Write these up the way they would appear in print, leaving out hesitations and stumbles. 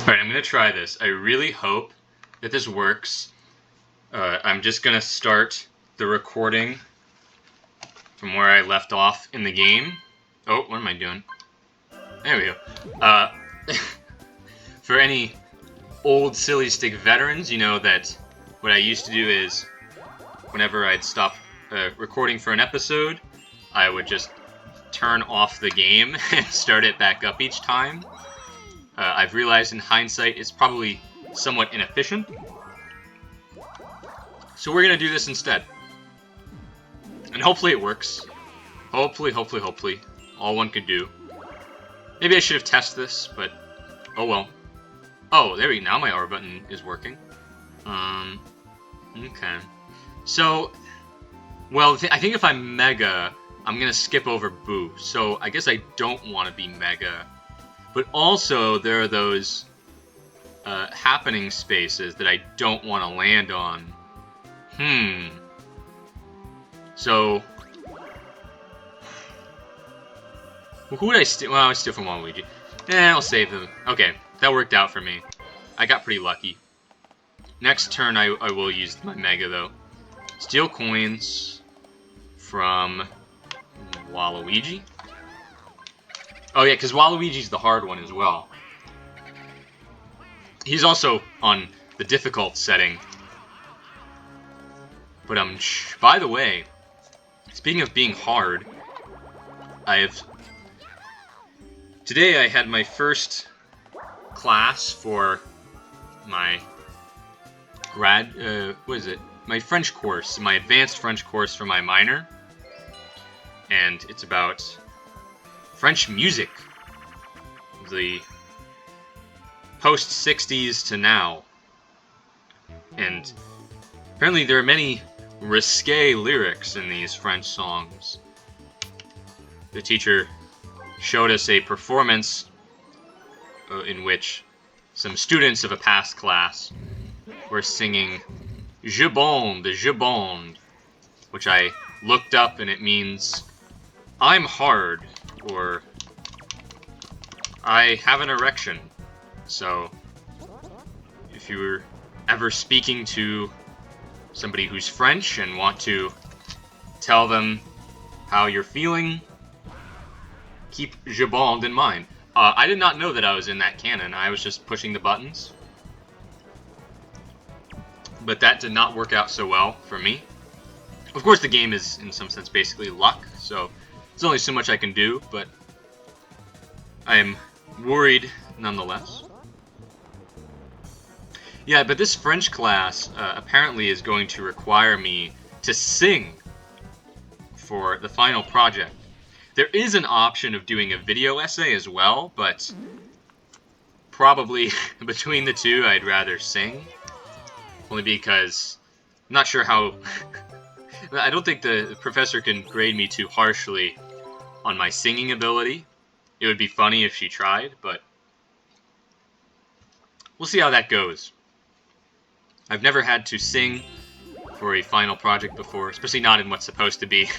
Alright, I'm going to try this. I really hope that this works. I'm just going to start the recording from where I left off in the game. Oh, what am I doing? There we go. For any old Silly Stick veterans, you know that what I used to do is whenever I'd stop recording for an episode, I would just turn off the game and start it back up each time. I've realized in hindsight it's probably somewhat inefficient. So we're going to do this instead. And hopefully it works. Hopefully. All one could do. Maybe I should have tested this, but oh well. Oh, there we go. Now my R button is working. Okay. So, well, I think if I'm Mega, I'm going to skip over Boo. So I guess I don't want to be Mega. But also, there are those happening spaces that I don't want to land on. So, who would I steal? Well, I steal from Waluigi. I'll save them. Okay, that worked out for me. I got pretty lucky. Next turn, I will use my Mega, though. Steal coins from Waluigi. Oh yeah, because Waluigi's the hard one as well. He's also on the difficult setting. But by the way, speaking of being hard, today I had my first class for my my French course, my advanced French course for my minor. And it's about French music, the post-60s to now. And apparently there are many risque lyrics in these French songs. The teacher showed us a performance in which some students of a past class were singing Je bond, which I looked up and it means I'm hard, or I have an erection. So, if you're ever speaking to somebody who's French and want to tell them how you're feeling, keep Je bond in mind. I did not know that I was in that canon. I was just pushing the buttons. But that did not work out so well for me. Of course, the game is, in some sense, basically luck, so there's only so much I can do, but I am worried nonetheless. Yeah, but this French class apparently is going to require me to sing for the final project. There is an option of doing a video essay as well, but probably between the two I'd rather sing. Only because I'm not sure how... I don't think the professor can grade me too harshly on my singing ability. It would be funny if she tried, but we'll see how that goes. I've never had to sing for a final project before, especially not in what's supposed to be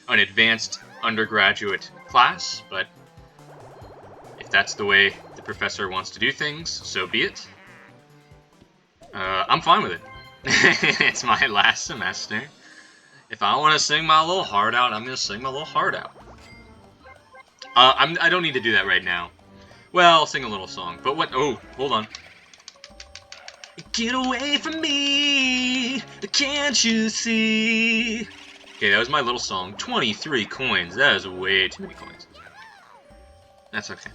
an advanced undergraduate class, but if that's the way the professor wants to do things, so be it. I'm fine with it. It's my last semester. If I want to sing my little heart out, I'm going to sing my little heart out. I don't need to do that right now. Well, I'll sing a little song. But what? Oh, hold on. Get away from me, can't you see? Okay, that was my little song. 23 coins. That is way too many coins. That's okay.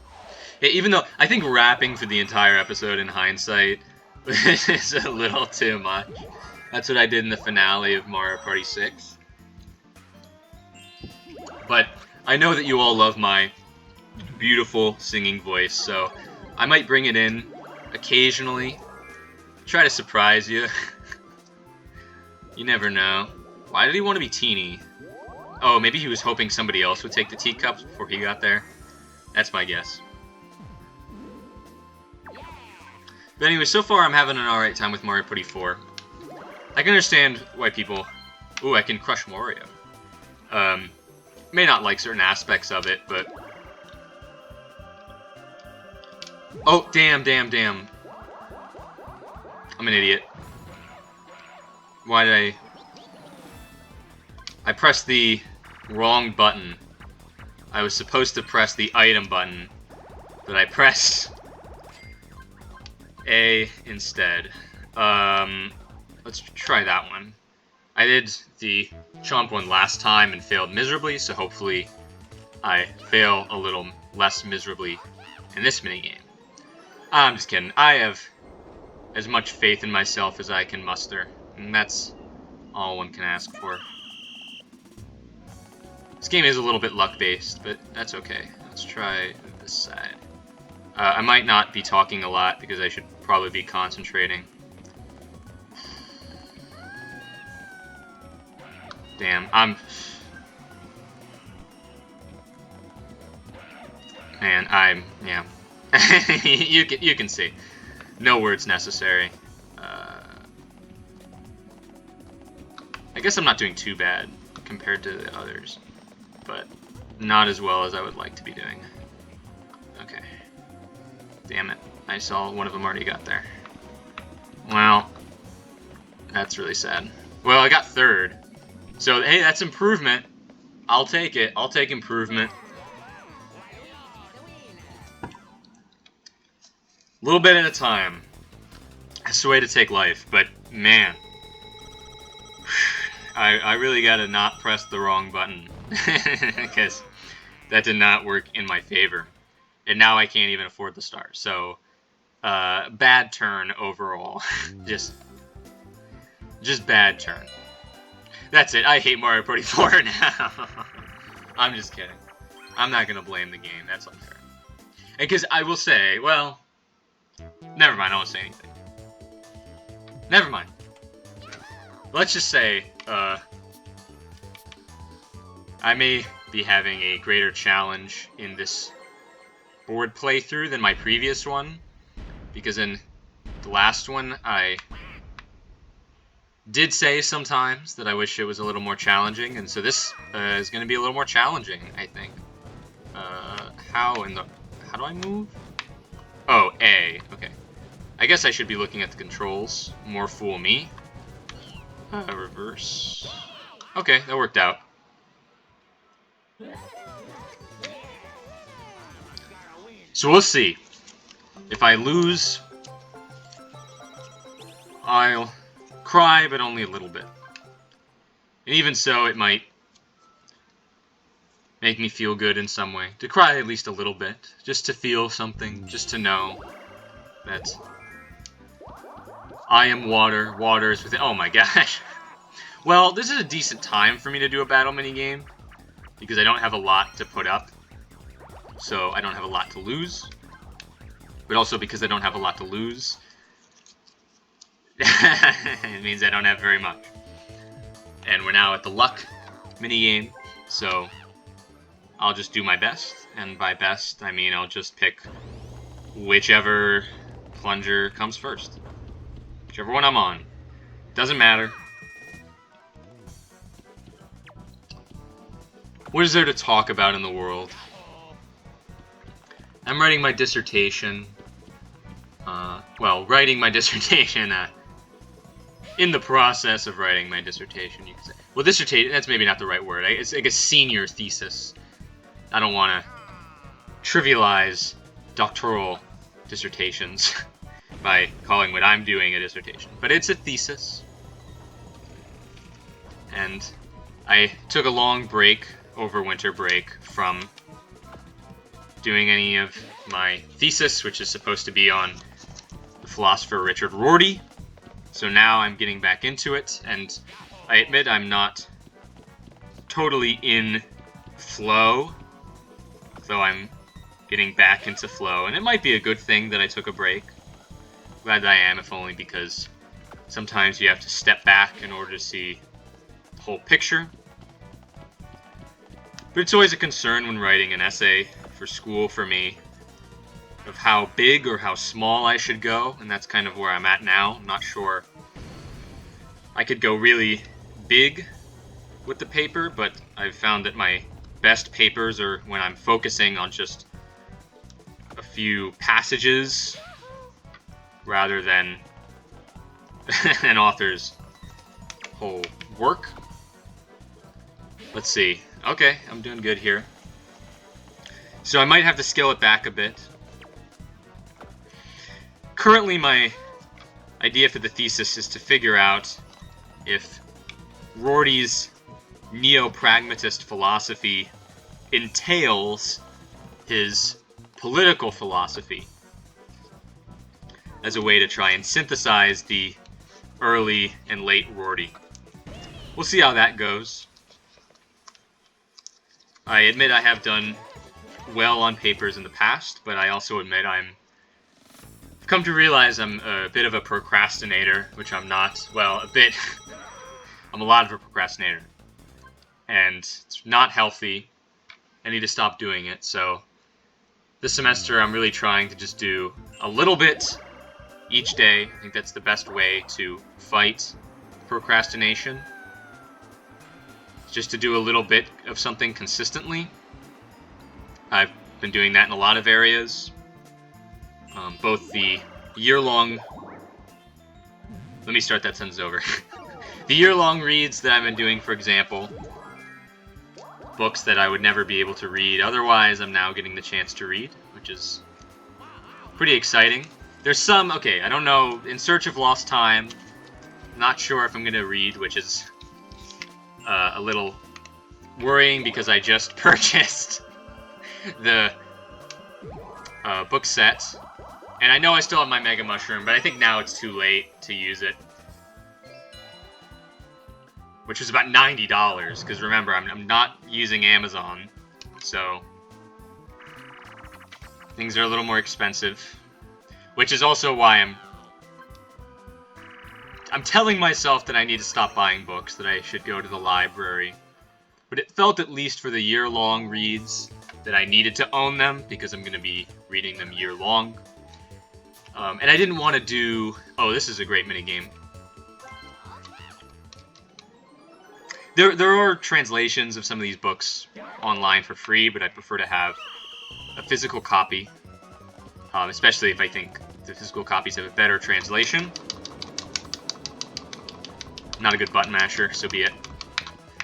Yeah, even though I think rapping for the entire episode in hindsight is a little too much. That's what I did in the finale of Mario Party 6. But I know that you all love my beautiful singing voice, so I might bring it in occasionally. Try to surprise you. You never know. Why did he want to be teeny? Oh, maybe he was hoping somebody else would take the teacups before he got there. That's my guess. But anyway, so far I'm having an alright time with Mario Party 4. I can understand why people... Ooh, I can crush Wario. May not like certain aspects of it, but Oh, damn, damn, damn. I'm an idiot. Why did I pressed the wrong button. I was supposed to press the item button, but I pressed A instead. Let's try that one. I did the chomp one last time and failed miserably, so hopefully I fail a little less miserably in this minigame. I'm just kidding. I have as much faith in myself as I can muster, and that's all one can ask for. This game is a little bit luck-based, but that's okay. Let's try this side. I might not be talking a lot because I should probably be concentrating. Damn, yeah. you can see. No words necessary. I guess I'm not doing too bad compared to the others, but not as well as I would like to be doing. Okay. Damn it. I saw one of them already got there. Well, that's really sad. Well, I got third. So, hey, that's improvement. I'll take it. I'll take improvement. A little bit at a time. That's the way to take life. But, man. I really gotta not press the wrong button. Because that did not work in my favor. And now I can't even afford the star. So, bad turn overall. Just bad turn. That's it. I hate Mario Party 4 now. I'm just kidding. I'm not gonna blame the game. That's unfair. Because I will say, well, never mind. I won't say anything. Never mind. Let's just say, I may be having a greater challenge in this board playthrough than my previous one, because in the last one I did say sometimes that I wish it was a little more challenging, and so this is going to be a little more challenging, I think. How do I move? Oh, A. Okay. I guess I should be looking at the controls. More fool me. Reverse. Okay, that worked out. So we'll see. If I lose, I'll cry, but only a little bit. And even so, it might make me feel good in some way. To cry at least a little bit. Just to feel something. Just to know that I am water. Water is within... Oh my gosh. Well, this is a decent time for me to do a battle minigame, because I don't have a lot to put up. So I don't have a lot to lose. But also because I don't have a lot to lose, it means I don't have very much. And we're now at the luck minigame, so I'll just do my best. And by best, I mean I'll just pick whichever plunger comes first. Whichever one I'm on. Doesn't matter. What is there to talk about in the world? I'm writing my dissertation. Writing my dissertation. In the process of writing my dissertation, you could say. Well, dissertation, that's maybe not the right word. It's like a senior thesis. I don't want to trivialize doctoral dissertations by calling what I'm doing a dissertation. But it's a thesis. And I took a long break over winter break from doing any of my thesis, which is supposed to be on the philosopher Richard Rorty. So now I'm getting back into it, and I admit I'm not totally in flow, though I'm getting back into flow, and it might be a good thing that I took a break. Glad that I am, if only because sometimes you have to step back in order to see the whole picture. But it's always a concern when writing an essay for school for me of how big or how small I should go, and that's kind of where I'm at now. I'm not sure I could go really big with the paper, but I've found that my best papers are when I'm focusing on just a few passages rather than an author's whole work. Let's see. Okay, I'm doing good here. So I might have to scale it back a bit. Currently, my idea for the thesis is to figure out if Rorty's neo-pragmatist philosophy entails his political philosophy as a way to try and synthesize the early and late Rorty. We'll see how that goes. I admit I have done well on papers in the past, but I also admit I've come to realize I'm a bit of a procrastinator, which I'm not. Well, a bit. I'm a lot of a procrastinator. And it's not healthy. I need to stop doing it, so this semester I'm really trying to just do a little bit each day. I think that's the best way to fight procrastination. Just to do a little bit of something consistently. I've been doing that in a lot of areas. Both the year-long... Let me start that sentence over. The year-long reads that I've been doing, for example, books that I would never be able to read otherwise, I'm now getting the chance to read, which is pretty exciting. There's some, okay, I don't know, In Search of Lost Time, not sure if I'm going to read, which is a little worrying because I just purchased the book set, and I know I still have my Mega Mushroom, but I think now it's too late to use it. Which was about $90, because remember, I'm not using Amazon, so things are a little more expensive. Which is also why I'm telling myself that I need to stop buying books, that I should go to the library. But it felt, at least for the year-long reads, that I needed to own them, because I'm going to be reading them year-long. And I didn't want to do... Oh, this is a great minigame. There are translations of some of these books online for free, but I prefer to have a physical copy, especially if I think the physical copies have a better translation. Not a good button masher, so be it.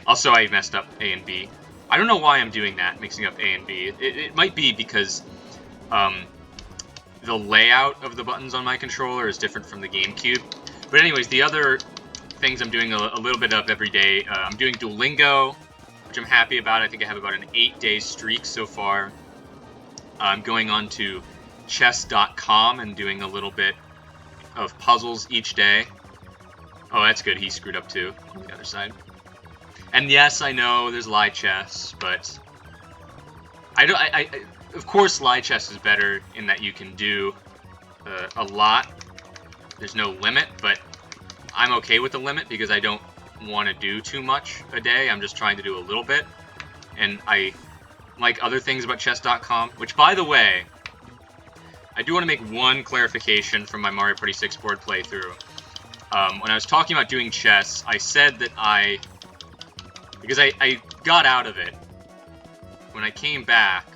Also, I messed up A and B. I don't know why I'm doing that, mixing up A and B. It might be because the layout of the buttons on my controller is different from the GameCube. But anyways, the other things I'm doing a little bit of every day. I'm doing Duolingo, which I'm happy about. I think I have about an 8-day streak so far. I'm going on to chess.com and doing a little bit of puzzles each day. Oh, that's good. He screwed up too on the other side. And yes, I know there's live chess, but of course live chess is better in that you can do a lot. There's no limit, but I'm okay with the limit because I don't want to do too much a day. I'm just trying to do a little bit. And I like other things about chess.com, which, by the way, I do want to make one clarification from my Mario Party 6 board playthrough. When I was talking about doing chess, I said that because I got out of it. When I came back,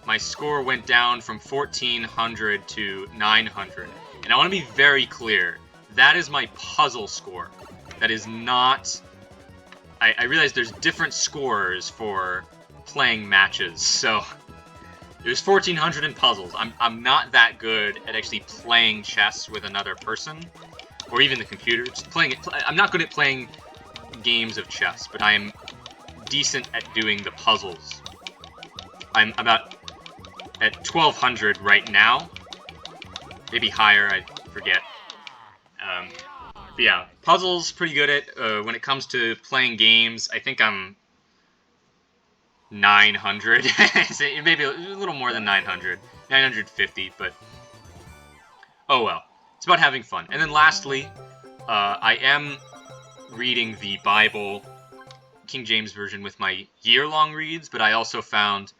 my score went down from 1,400 to 900. And I want to be very clear. That is my puzzle score. That is not... I realize there's different scores for playing matches, so... There's 1,400 in puzzles. I'm not that good at actually playing chess with another person, or even the computer. Just playing it. I'm not good at playing games of chess, but I am decent at doing the puzzles. I'm about at 1,200 right now. Maybe higher, I forget. But yeah, puzzles pretty good at. When it comes to playing games, I think I'm 900. Maybe a little more than 900. 950, but oh well. It's about having fun. And then lastly, I am reading the Bible, King James Version, with my year-long reads, but I also found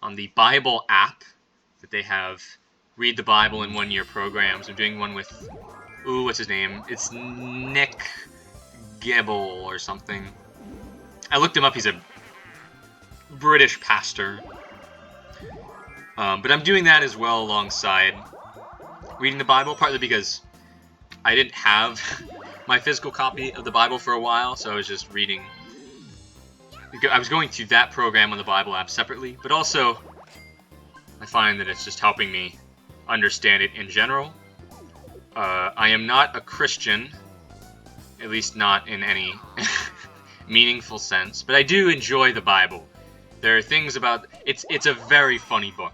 on the Bible app that they have read the Bible in 1 year programs. I'm doing one with, ooh, what's his name? It's Nick Gebel or something. I looked him up. He's a British pastor. But I'm doing that as well alongside reading the Bible, partly because I didn't have my physical copy of the Bible for a while, so I was just reading. I was going through that program on the Bible app separately, but also I find that it's just helping me understand it in general. I am not a Christian, at least not in any meaningful sense, but I do enjoy the Bible. There are things about it's a very funny book.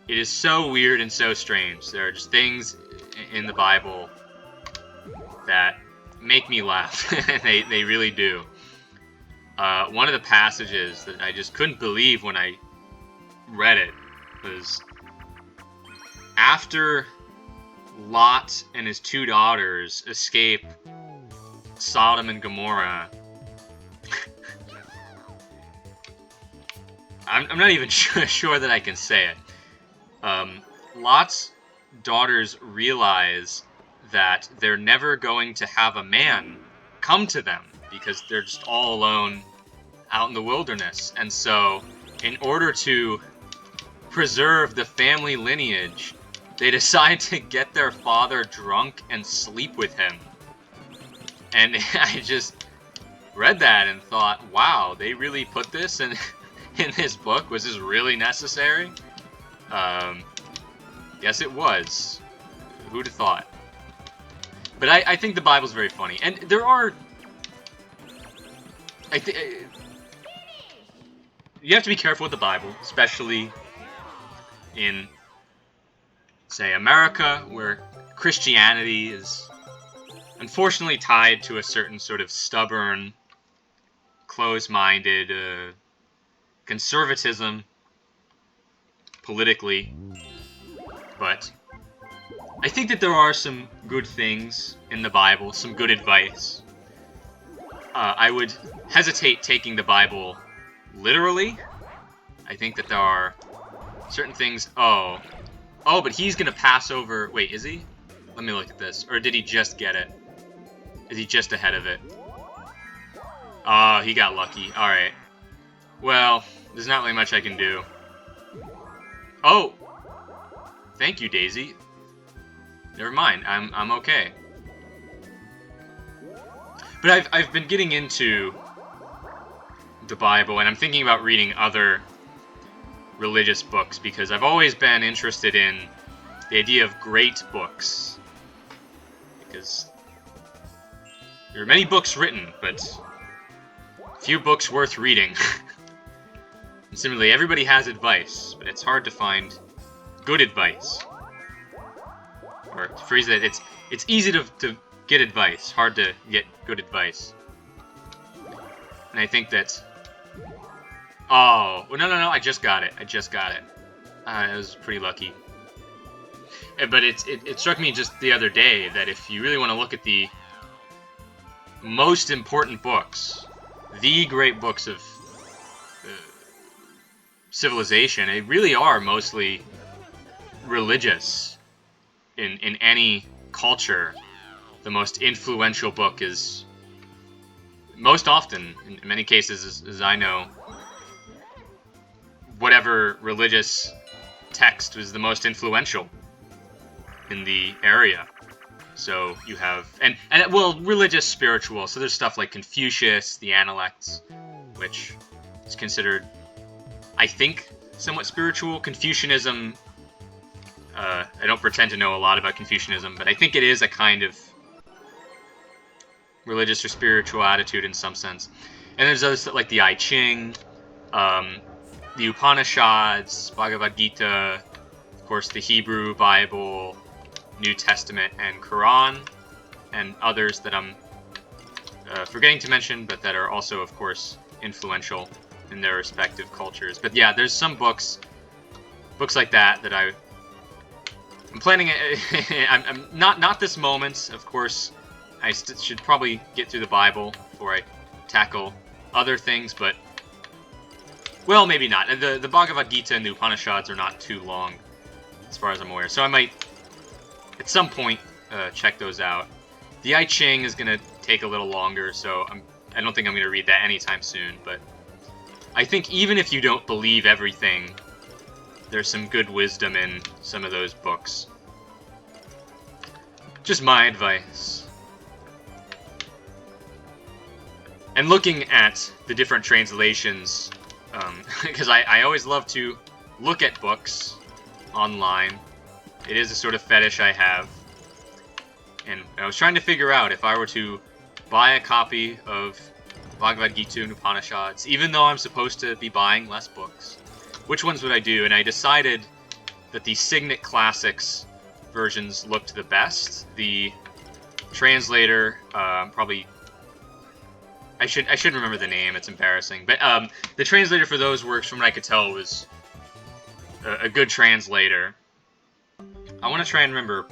It is so weird and so strange. There are just things in the Bible that make me laugh. they really do. One of the passages that I just couldn't believe when I read it was after Lot and his 2 daughters escape Sodom and Gomorrah. I'm not even sure that I can say it. Lot's daughters realize that they're never going to have a man come to them because they're just all alone out in the wilderness. And so, in order to preserve the family lineage, they decide to get their father drunk and sleep with him. And I just read that and thought, wow, they really put this in this book? Was this really necessary? Yes, it was. Who'd have thought? But I think the Bible's very funny. And there are... you have to be careful with the Bible, especially in, say, America, where Christianity is unfortunately tied to a certain sort of stubborn, close-minded conservatism politically. But I think that there are some good things in the Bible, some good advice. I would hesitate taking the Bible literally. I think that there are certain things... Oh, but he's going to pass over... Wait, is he? Let me look at this. Or did he just get it? Is he just ahead of it? Oh, he got lucky. Alright. Well, there's not really much I can do. Oh! Thank you, Daisy. Never mind. I'm okay. But I've been getting into the Bible, and I'm thinking about reading other religious books, because I've always been interested in the idea of great books. Because there are many books written, but few books worth reading. And similarly, everybody has advice, but it's hard to find good advice. Or to phrase it, it's easy to get advice, hard to get good advice. And I think that... Oh, well, no, I just got it. I was pretty lucky. But it struck me just the other day that if you really want to look at the most important books, the great books of civilization, they really are mostly religious. In any culture, the most influential book is, most often, in many cases, as I know, whatever religious text was the most influential in the area. So you have, and well, religious, spiritual, so there's stuff like Confucius, the Analects, which is considered, I think, somewhat spiritual. Confucianism, I don't pretend to know a lot about Confucianism, but I think it is a kind of religious or spiritual attitude in some sense. And there's others like the I Ching, the Upanishads, Bhagavad Gita, of course the Hebrew Bible, New Testament, and Quran, and others that I'm forgetting to mention, but that are also, of course, influential in their respective cultures. But yeah, there's some books like that I'm planning. I'm not this moment, of course. I should probably get through the Bible before I tackle other things, but well, maybe not. The Bhagavad Gita and the Upanishads are not too long, as far as I'm aware. So I might, at some point, check those out. The I Ching is gonna take a little longer, so I don't think I'm gonna read that anytime soon. But I think even if you don't believe everything there's some good wisdom in some of those books. Just my advice. And looking at the different translations, because I always love to look at books online. It is a sort of fetish I have. And I was trying to figure out if I were to buy a copy of Bhagavad Gita and Upanishads, even though I'm supposed to be buying less books, which ones would I do? And I decided that the Signet Classics versions looked the best. The translator, probably... I should remember the name, it's embarrassing. But the translator for those works, from what I could tell, was a good translator. I want to try and remember.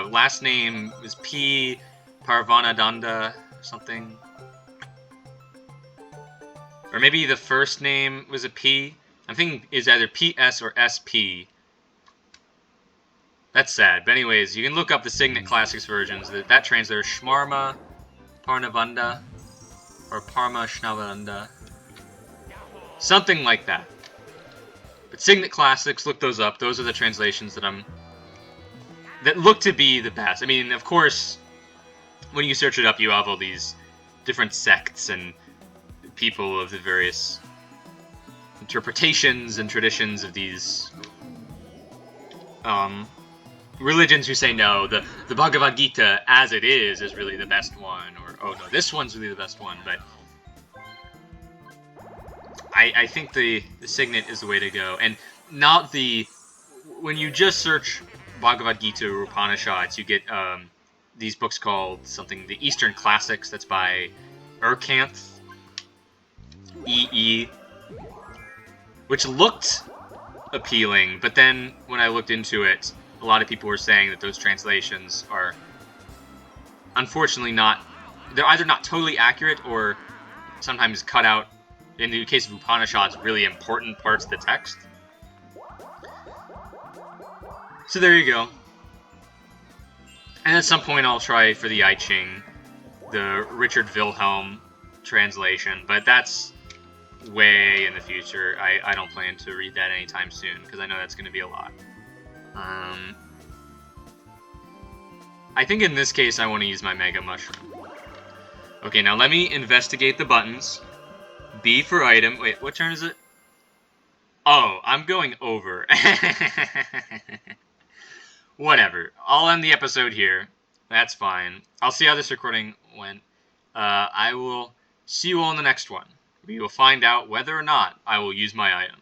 Last name was P. Prabhavanada something. Or maybe the first name was a P. I'm thinking it's either PS or SP. That's sad. But anyways, you can look up the Signet Classics versions. That translator, Shmarma Parnavanda, or Parma Shnavanda. Something like that. But Signet Classics, look those up. Those are the translations that look to be the best. I mean, of course, when you search it up, you have all these different sects and people of the various interpretations and traditions of these religions who say no, the Bhagavad Gita as it is really the best one, or oh no, this one's really the best one. But I think the Signet is the way to go, and not the... When you just search Bhagavad Gita or Upanishads, you get these books called something, the Eastern Classics, that's by Erkanth, E.E., which looked appealing, but then when I looked into it, a lot of people were saying that those translations are unfortunately they're either not totally accurate or sometimes cut out, in the case of Upanishads, really important parts of the text. So there you go. And at some point I'll try for the I Ching, the Richard Wilhelm translation, but that's way in the future. I don't plan to read that anytime soon, because I know that's going to be a lot. I think in this case I want to use my Mega Mushroom. Okay, now let me investigate the buttons. B for item. Wait, what turn is it? Oh, I'm going over. Whatever. I'll end the episode here. That's fine. I'll see how this recording went. I will see you all in the next one. We will find out whether or not I will use my item.